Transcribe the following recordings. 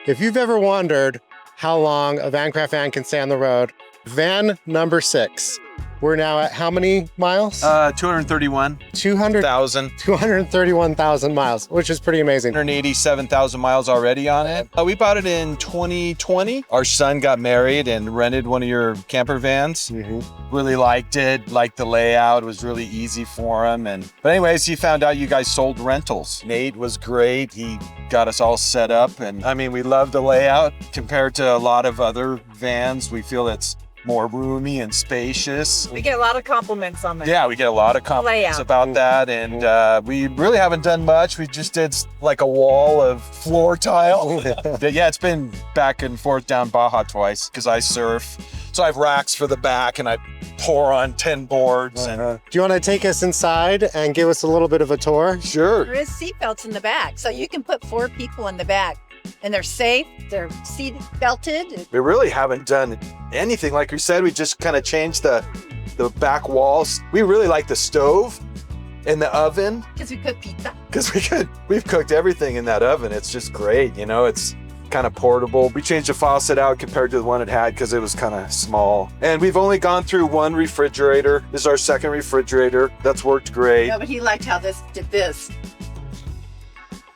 If you've ever wondered how long a VanCraft van can stay on the road, van number 6. We're now at how many miles? 231,000 miles, which is pretty amazing. 187,000 miles already on it. We bought it in 2020. Our son got married and rented one of your camper vans. Really liked it, liked the layout. It was really easy for him. But anyways, he found out you guys sold rentals. Nate was great. He got us all set up. And I mean, we love the layout compared to a lot of other vans. We feel it's more roomy and spacious. We get a lot of compliments on that. Yeah, we get a lot of compliments about that, and we really haven't done much. We just did like a wall of floor tile. But yeah, it's been back and forth down Baja twice because I surf. So I have racks for the back and I pour on 10 boards. And Do you want to take us inside and give us a little bit of a tour? Sure. There is seat belts in the back, so you can put 4 people in the back. And they're safe, they're seat belted. We really haven't done anything. Like we said, we just kind of changed the back walls. We really like the stove and the oven. Because we cook pizza. Because we've cooked everything in that oven. It's just great, you know, it's kind of portable. We changed the faucet out compared to the one it had because it was kind of small. And we've only gone through 1 refrigerator. This is our 2nd refrigerator. That's worked great. No, but he liked how this did this.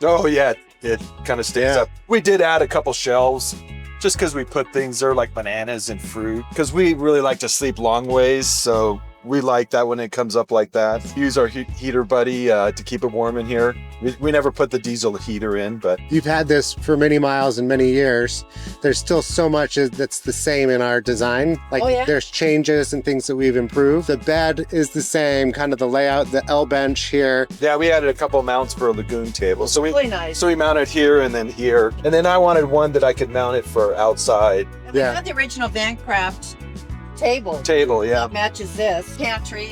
Oh yeah. It kind of stays up. We did add a couple shelves just because we put things there like bananas and fruit because we really like to sleep long ways. So we like that when it comes up like that. Use our heater buddy to keep it warm in here. We never put the diesel heater in, but you've had this for many miles and many years. There's still so much that's the same in our design. Like there's changes and things that we've improved. The bed is the same, kind of the layout, the L bench here. Yeah, we added a couple mounts for a lagoon table. So really nice. So we mounted here and then here. And then I wanted one that I could mount it for outside. And we got the original VanCraft table. Yeah. It matches this. Pantry.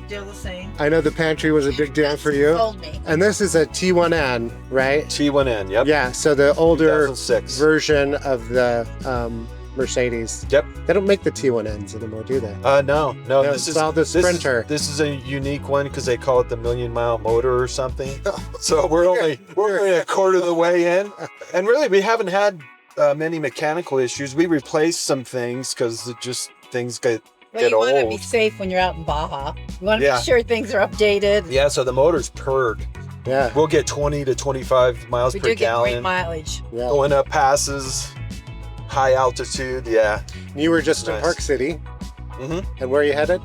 Still the same. I know the pantry was a big deal for you. Sold me. And this is a T1N, right? T1N, yep. Yeah, so the older 2006 version of the Mercedes. Yep. They don't make the T1Ns anymore, do they? No. This is the Sprinter. This is a unique one because they call it the million-mile motor or something. So we're only a quarter of the way in, and really we haven't had many mechanical issues. We replaced some things because things get old. You want to be safe when you're out in Baja. You want to be sure things are updated. Yeah, so the motor's purred. Yeah. We'll get 20 to 25 miles per gallon. We do get great mileage. Yeah. Going up passes, high altitude, yeah. You were just in Park City. And where are you headed?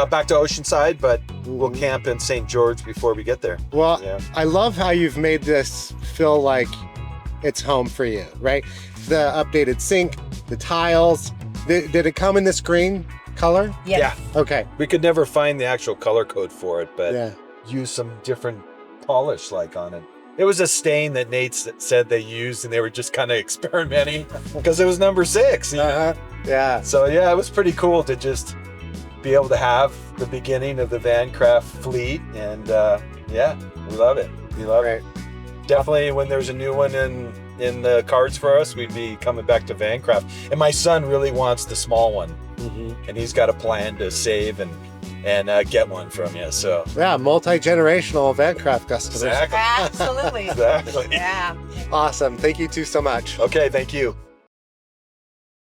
Back to Oceanside, but we'll camp in St. George before we get there. Well, I love how you've made this feel like it's home for you, right? The updated sink, the tiles. Did it come in this green color? Yes. Yeah. Okay. We could never find the actual color code for it, but use some different polish like on it. It was a stain that Nate said they used, and they were just kind of experimenting because it was number 6. Yeah. So yeah, it was pretty cool to just be able to have the beginning of the VanCraft fleet, and we love it. We love it. Definitely, when there's a new one in the cards for us, we'd be coming back to VanCraft. And my son really wants the small one, and he's got a plan to save and get one from you. So yeah, multi-generational VanCraft customers. Exactly. Absolutely. Exactly. Yeah. Awesome. Thank you two so much. Okay, thank you.